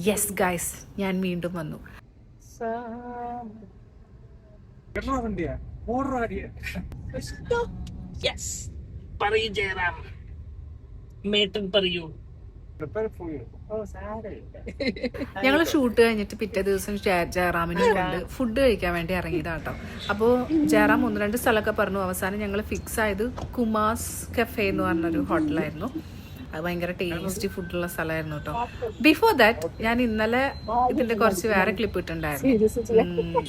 Yes guys, ഞാൻ വീണ്ടും വന്നു. പറയൂ ജയറാം, മേട്ടൻ പറയൂ. ഞങ്ങൾ ഷൂട്ട് കഴിഞ്ഞിട്ട് പിറ്റേ ദിവസം ജയറാമിനെ കൊണ്ട് ഫുഡ് കഴിക്കാൻ വേണ്ടി ഇറങ്ങിയതാട്ടോ. അപ്പോൾ ജയറാം 1-2 സ്ഥലമൊക്കെ പറഞ്ഞു. അവസാനം ഞങ്ങൾ ഫിക്സ് ആയത് കുമാസ് കഫേ എന്ന് പറഞ്ഞൊരു ഹോട്ടലായിരുന്നു. അത് ഭയങ്കര ടേസ്റ്റി ഫുഡുള്ള സ്ഥലമായിരുന്നു കേട്ടോ. ബിഫോർ ദാറ്റ് ഞാൻ ഇന്നലെ ഇതിന്റെ കുറച്ച് വേറെ ക്ലിപ്പ് ഇട്ടുണ്ടായിരുന്നു.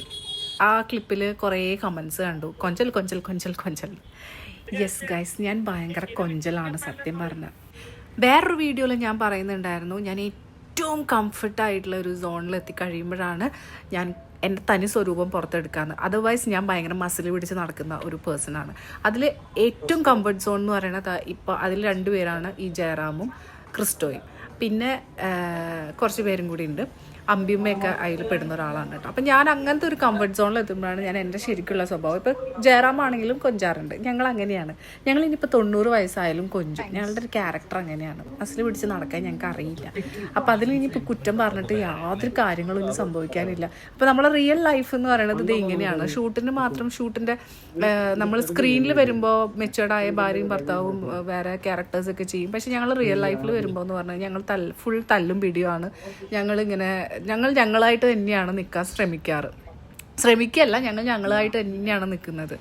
ആ ക്ലിപ്പിൽ കുറേ കമൻസ് കണ്ടു, കൊഞ്ചൽ കൊഞ്ചൽ കൊഞ്ചൽ കൊഞ്ചൽ. യെസ് ഗൈസ്, ഞാൻ ഭയങ്കര കൊഞ്ചലാണ് സത്യം പറഞ്ഞാൽ. വേറൊരു വീഡിയോയിൽ ഞാൻ പറയുന്നുണ്ടായിരുന്നു, ഞാൻ ഏറ്റവും കംഫർട്ടായിട്ടുള്ള ഒരു സോണിൽ എത്തിക്കഴിയുമ്പോഴാണ് ഞാൻ എൻ്റെ തനി സ്വരൂപം പുറത്തെടുക്കാമെന്ന്. അതർവൈസ് ഞാൻ ഭയങ്കര മസിൽ പിടിച്ച് നടക്കുന്ന ഒരു പേഴ്സണാണ്. അതിൽ ഏറ്റവും കംഫർട്ട് സോൺ എന്ന് പറയുന്നത് ഇപ്പോൾ അതിൽ 2 പേരാണ്, ഈ ജയറാമും ക്രിസ്റ്റോയും. പിന്നെ കുറച്ച് പേരും കൂടി ഉണ്ട്, അമ്പിയമ്മയൊക്കെ അതിൽ പെടുന്ന ഒരാളാണ് കേട്ടോ. അപ്പം ഞാൻ അങ്ങനത്തെ ഒരു കംഫർട്ട് സോണിൽ എത്തുമ്പോഴാണ് ഞാൻ എൻ്റെ ശരിക്കുള്ള സ്വഭാവം. ഇപ്പോൾ ജയറാമാണെങ്കിലും കൊഞ്ചാറുണ്ട്. ഞങ്ങൾ അങ്ങനെയാണ്. ഞങ്ങൾ ഇനിയിപ്പോൾ 90 വയസ്സായാലും കൊഞ്ചും. ഞങ്ങളുടെ ഒരു ക്യാരക്ടർ അങ്ങനെയാണ്. മസിൽ പിടിച്ച് നടക്കാൻ ഞങ്ങൾക്ക് അറിയില്ല. അപ്പോൾ അതിൽ ഇനിയിപ്പോൾ കുറ്റം പറഞ്ഞിട്ട് യാതൊരു കാര്യങ്ങളും ഇനി സംഭവിക്കാനില്ല. അപ്പോൾ നമ്മളെ റിയൽ ലൈഫ് എന്ന് പറയുന്നത് ഇത് ഇങ്ങനെയാണ്. ഷൂട്ടിൻ്റെ നമ്മൾ സ്ക്രീനിൽ വരുമ്പോൾ മെച്ചുവേർഡായ ഭാര്യയും ഭർത്താവും വേറെ ക്യാരക്ടേഴ്സൊക്കെ ചെയ്യും. പക്ഷെ ഞങ്ങൾ റിയൽ ലൈഫിൽ വരുമ്പോൾ എന്ന് പറഞ്ഞാൽ ഞങ്ങൾ ഫുൾ തല്ലും പിടിയുമാണ്. ഞങ്ങൾ ഞങ്ങളായിട്ട് തന്നെയാണ് നിൽക്കാൻ ശ്രമിക്കുകയല്ല, ഞങ്ങളായിട്ട് തന്നെയാണ് നിൽക്കുന്നത്.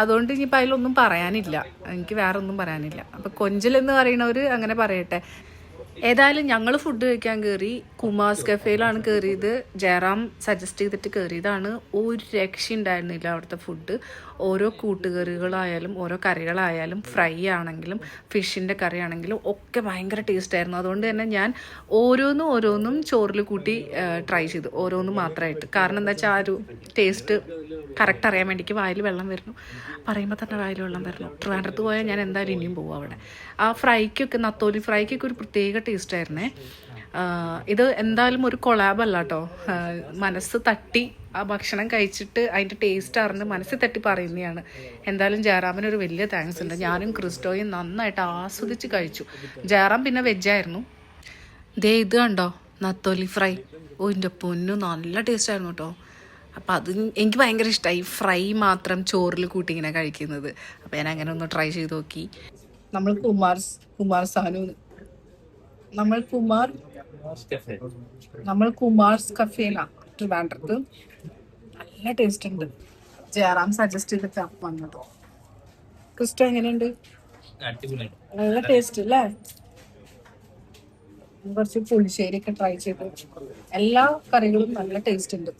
അതുകൊണ്ട് ഇനിയിപ്പോൾ അതിലൊന്നും പറയാനില്ല, എനിക്ക് വേറെ ഒന്നും പറയാനില്ല. അപ്പോൾ കൊഞ്ചലെന്ന് പറയുന്നവർ അങ്ങനെ പറയട്ടെ. ഏതായാലും ഞങ്ങൾ ഫുഡ് കഴിക്കാൻ കയറി. കുമാസ് കഫേയിലാണ് കയറിയത്. ജയറാം സജസ്റ്റ് ചെയ്തിട്ട് കയറിയതാണ്. ഒരു രക്ഷ ഉണ്ടായിരുന്നില്ല അവിടുത്തെ ഫുഡ്. ഓരോ കൂട്ടുകറികളായാലും ഓരോ കറികളായാലും ഫ്രൈ ആണെങ്കിലും ഫിഷിൻ്റെ കറി ആണെങ്കിലും ഒക്കെ ഭയങ്കര ടേസ്റ്റായിരുന്നു. അതുകൊണ്ട് തന്നെ ഞാൻ ഓരോന്നും ചോറിൽ കൂട്ടി ട്രൈ ചെയ്തു, ഓരോന്നും മാത്രമായിട്ട്. കാരണം എന്താ വെച്ചാൽ ആ ഒരു ടേസ്റ്റ് കറക്റ്റ് അറിയാൻ വേണ്ടിക്ക് വായിൽ വെള്ളം വരുന്നു, പറയുമ്പോൾ തന്നെ വായിൽ വെള്ളം വരുന്നു. ട്രിവാൻഡ്രത്ത് പോയാൽ ഞാൻ എന്തായാലും ഇനിയും പോകും അവിടെ. ആ നത്തോലി ഫ്രൈക്കൊക്കെ ഒരു പ്രത്യേക ടേസ്റ്റായിരുന്നേ. ഇത് എന്തായാലും ഒരു കൊളാബല്ല കേട്ടോ. മനസ്സ് തട്ടി ആ ഭക്ഷണം കഴിച്ചിട്ട് അതിൻ്റെ ടേസ്റ്റ് അറിഞ്ഞ് മനസ്സിൽ തട്ടി പറയുന്നതാണ്. എന്തായാലും ജയറാമിന് ഒരു വലിയ താങ്ക്സ് ഉണ്ട്. ഞാനും ക്രിസ്റ്റോയും നന്നായിട്ട് ആസ്വദിച്ച് കഴിച്ചു. ജയറാം പിന്നെ വെജായിരുന്നു. ദേ ഇത് കണ്ടോ, നത്തോലി ഫ്രൈ. എൻ്റെ പൊന്നു, നല്ല ടേസ്റ്റ് ആയിരുന്നു കേട്ടോ. അപ്പം അത് എനിക്ക് ഭയങ്കര ഇഷ്ടമായി, ഫ്രൈ മാത്രം ചോറിൽ കൂട്ടി ഇങ്ങനെ കഴിക്കുന്നത്. അപ്പം ഞാൻ അങ്ങനെ ഒന്ന് ട്രൈ ചെയ്ത് നോക്കി. നമ്മൾ കുമാർസ് കഫേയിലാണ് ട്രിവാൻഡ്രത്ത്. നല്ല ടേസ്റ്റ് ഉണ്ട്. ജയറാം സജസ്റ്റ് ചെയ്തിട്ട് വന്നത്. ക്രിസ്റ്റോ എങ്ങനെയുണ്ട്? നല്ല ടേസ്റ്റ് അല്ലേ? കുറച്ച് പുളിശ്ശേരിയൊക്കെ ട്രൈ ചെയ്തു. എല്ലാ കറികളും നല്ല ടേസ്റ്റ് ഉണ്ട്.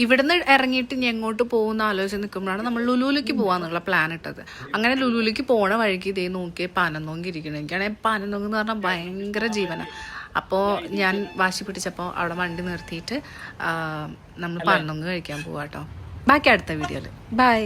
ഇവിടുന്ന് ഇറങ്ങിയിട്ട് ഇനി എങ്ങോട്ട് പോകുന്ന ആലോചിച്ച് നിൽക്കുമ്പോഴാണ് നമ്മൾ ലുലുവിലേക്ക് പോകാന്നുള്ള പ്ലാൻ ഇട്ടത്. അങ്ങനെ ലുലുവിലേക്ക് പോണ വഴിക്ക് ഇതേ നോക്കിയേ പനന്നോങ്കി ഇരിക്കണം. എനിക്കാണെങ്കിൽ പനന്നോങ്ക് എന്ന് പറഞ്ഞാൽ ഭയങ്കര ജീവനാണ്. അപ്പോൾ ഞാൻ വാശി പിടിച്ചപ്പോൾ അവിടെ വണ്ടി നിർത്തിയിട്ട് നമ്മൾ പനന്നോങ്ക് കഴിക്കാൻ പോവാട്ടോ. ബാക്കി അടുത്ത വീഡിയോയിൽ. ബൈ.